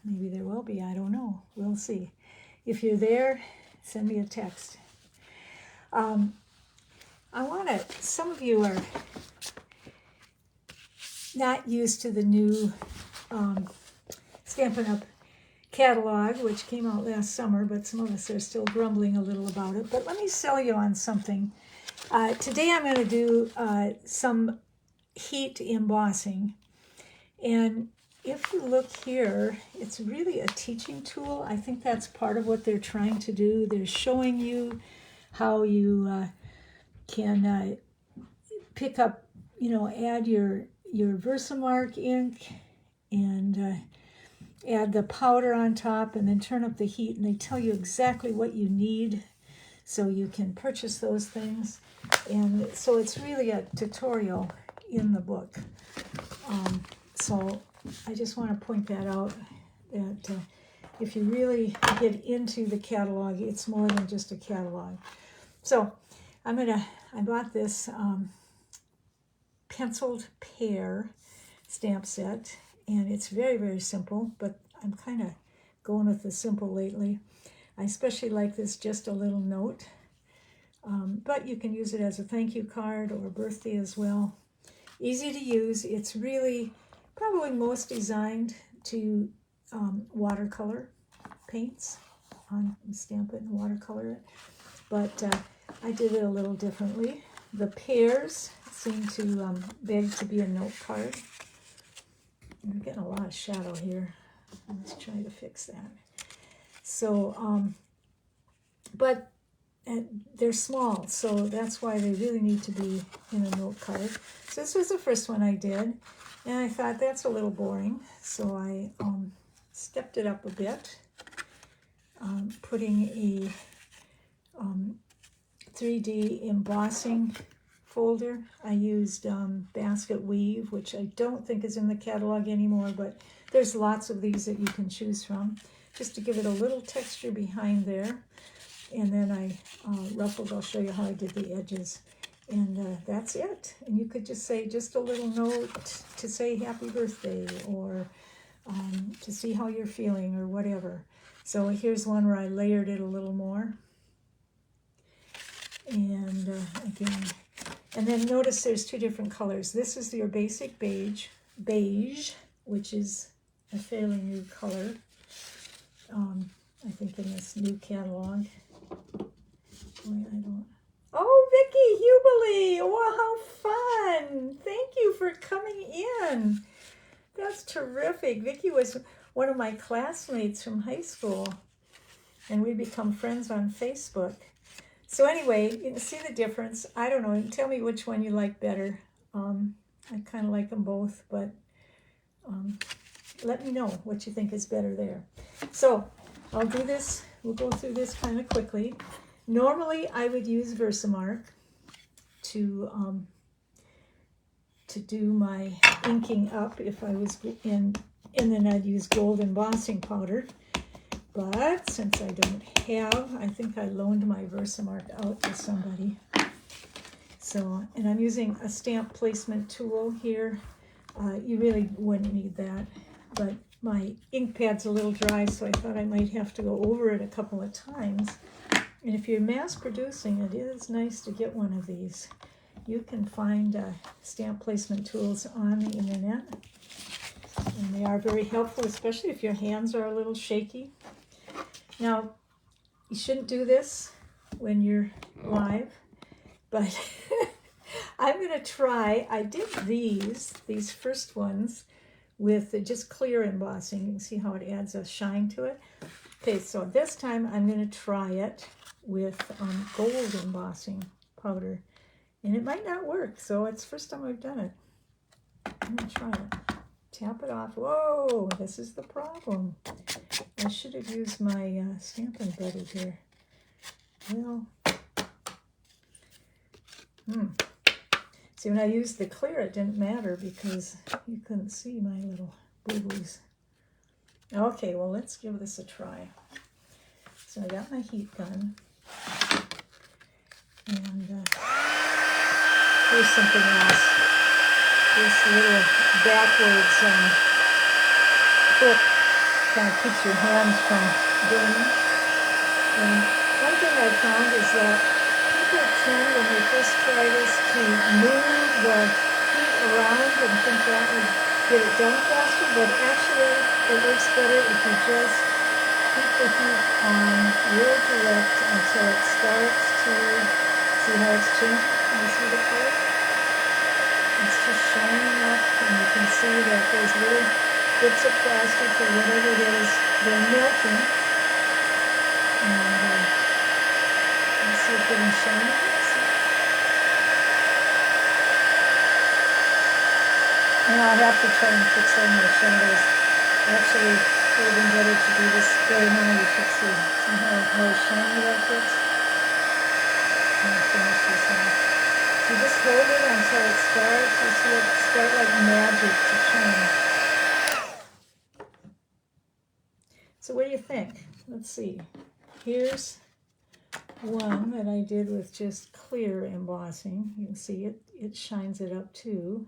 Maybe there will be, I don't know. We'll see. If you're there, send me a text. Some of you are not used to the new Stampin' Up! Catalog, which came out last summer, but some of us are still grumbling a little about it. But let me sell you on something. Today I'm going to do some heat embossing. And if you look here, it's really a teaching tool. I think that's part of what they're trying to do. They're showing you how you can pick up, add your Versamark ink and add the powder on top and then turn up the heat, and they tell you exactly what you need so you can purchase those things. And so it's really a tutorial in the book. So I just want to point that out, that if you really get into the catalog, it's more than just a catalog. So I bought this penciled pear stamp set, and it's very, very simple, but I'm kind of going with the simple lately. I especially like this just a little note, but you can use it as a thank you card or a birthday as well. Easy to use. It's really probably most designed to watercolor paints on Stampin' and watercolor it, but I did it a little differently. The pears seem to beg to be a note card. I'm getting a lot of shadow here. Let's try to fix that. So, but they're small, so that's why they really need to be in a note card. So this was the first one I did, and I thought that's a little boring, so I stepped it up a bit, putting a 3D embossing folder. I used Basket Weave, which I don't think is in the catalog anymore, but there's lots of these that you can choose from, just to give it a little texture behind there. And then I ruffled. I'll show you how I did the edges. And that's it. And you could just say just a little note to say happy birthday, or to see how you're feeling, or whatever. So here's one where I layered it a little more. And again, and then notice there's two different colors. This is your basic beige, which is a fairly new color, I think, in this new catalog. Oh, Vicki Hubley! Oh, how fun! Thank you for coming in. That's terrific. Vicki was one of my classmates from high school, and we become friends on Facebook. So anyway, you can see the difference. I don't know. Tell me which one you like better. I kind of like them both, but let me know what you think is better there. So I'll do this. We'll go through this kind of quickly. Normally, I would use Versamark to do my inking up if I was in, and then I'd use gold embossing powder. But since I don't have, I think I loaned my Versamark out to somebody. So, and I'm using a stamp placement tool here. You really wouldn't need that, but my ink pad's a little dry, so I thought I might have to go over it a couple of times. And if you're mass producing, it is nice to get one of these. You can find stamp placement tools on the internet, and they are very helpful, especially if your hands are a little shaky. Now, you shouldn't do this when you're live, but I'm going to try. I did these first ones with just clear embossing. You can see how it adds a shine to it. Okay, so this time I'm going to try it with gold embossing powder, and it might not work, so it's the first time I've done it. I'm going to try it. Tap it off. Whoa, this is the problem. I should have used my Stampin' Buddy here. Well, see, when I used the clear, it didn't matter because you couldn't see my little boo-boos. Okay, well, let's give this a try. So I got my heat gun, and here's something else. This little backwards hook kind of keeps your hands from burning. And one thing I found is that people tend, when they first try this, to move the heat around and think that would get it done faster, but actually it works better if you just keep the heat on real direct until it starts to, see how it's changing? Can you see the color? It's just shining up, and you can see that those little bits of plastic or whatever it is, they're melting. And let's see if it's shining. And I'll have to try and fix all my shadows. Actually, it would have been better to do this right now. You could see how shiny that gets. I'm going to finish this one. So just hold it until it starts. You see it start like magic to change. So what do you think? Let's see. Here's one that I did with just clear embossing. You can see it shines it up too.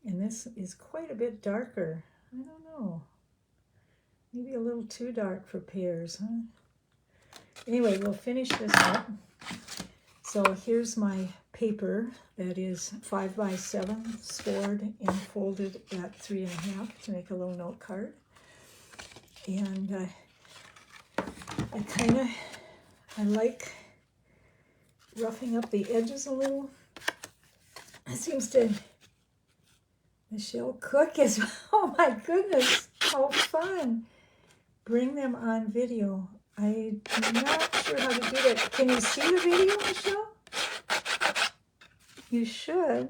And this is quite a bit darker. I don't know. Maybe a little too dark for Pears, huh? Anyway, we'll finish this up. So here's my paper that is 5 by 7, scored and folded at 3.5 to make a little note card. And I like roughing up the edges a little. It seems to, the shell cook is, oh my goodness, how fun. Bring them on video. I'm not sure how to do that. Can you see the video, Michelle? You should.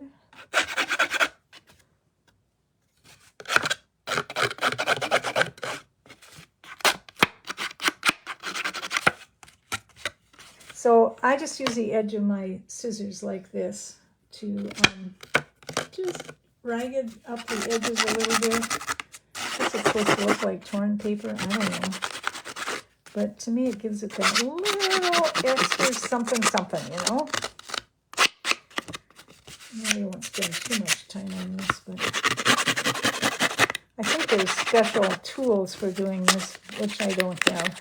So I just use the edge of my scissors like this to just ragged up the edges a little bit. I guess it's supposed to look like torn paper. I don't know. But to me, it gives it that little extra something, you know? I really won't spend too much time on this, but I think there's special tools for doing this, which I don't have.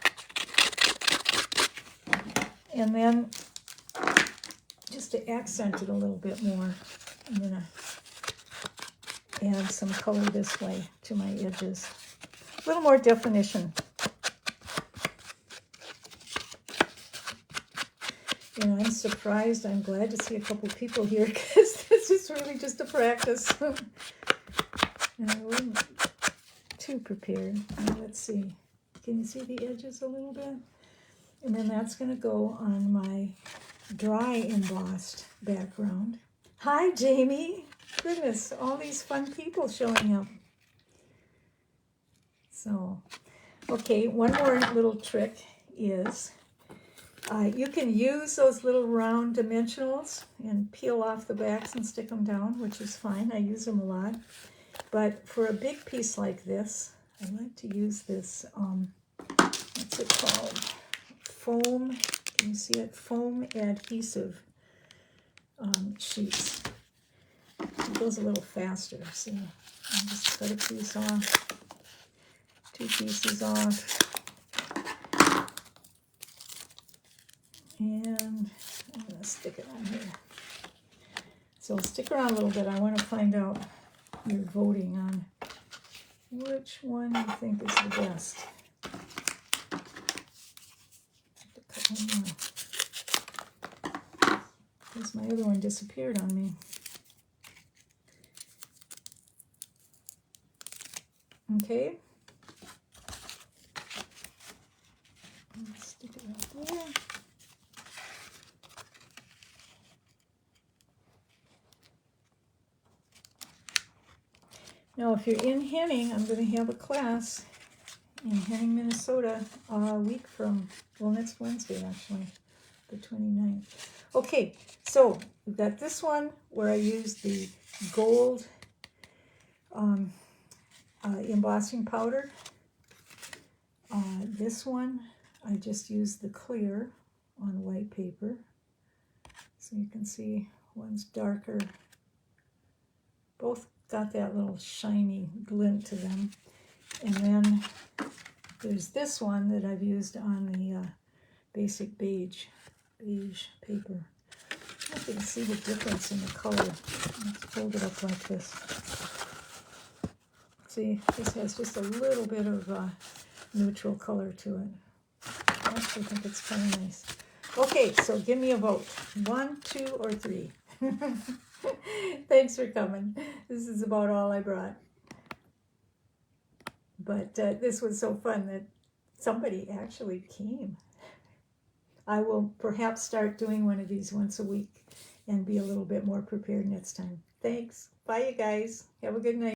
And then, just to accent it a little bit more, I'm going to add some color this way to my edges. A little more definition. And I'm surprised, I'm glad to see a couple people here because this is really just a practice. And I wasn't too prepared. Now, let's see. Can you see the edges a little bit? And then that's going to go on my dry embossed background. Hi, Jamie. Goodness, all these fun people showing up. So, okay, one more little trick is you can use those little round dimensionals and peel off the backs and stick them down, which is fine. I use them a lot. But for a big piece like this, I like to use this, what's it called? Foam, can you see it? Foam adhesive sheets. It goes a little faster. See, I'll just cut a piece off, 2 pieces off. And I'm going to stick it on here. So stick around a little bit. I want to find out your voting on which one you think is the best. Because my other one disappeared on me. Okay. Let's stick it up there. Now, if you're in Henning, I'm going to have a class in Henning, Minnesota, a week from, well, next Wednesday, actually, the 29th. Okay, so we've got this one where I used the gold embossing powder. This one, I just used the clear on white paper. So you can see one's darker. Both got that little shiny glint to them. And then there's this one that I've used on the basic beige paper. I don't know if you can see the difference in the color. Let's fold it up like this. See, this has just a little bit of neutral color to it. I actually think it's kind of nice. Okay, so give me a vote. 1, 2, or 3. Thanks for coming. This is about all I brought. But this was so fun that somebody actually came. I will perhaps start doing one of these once a week and be a little bit more prepared next time. Thanks. Bye, you guys. Have a good night.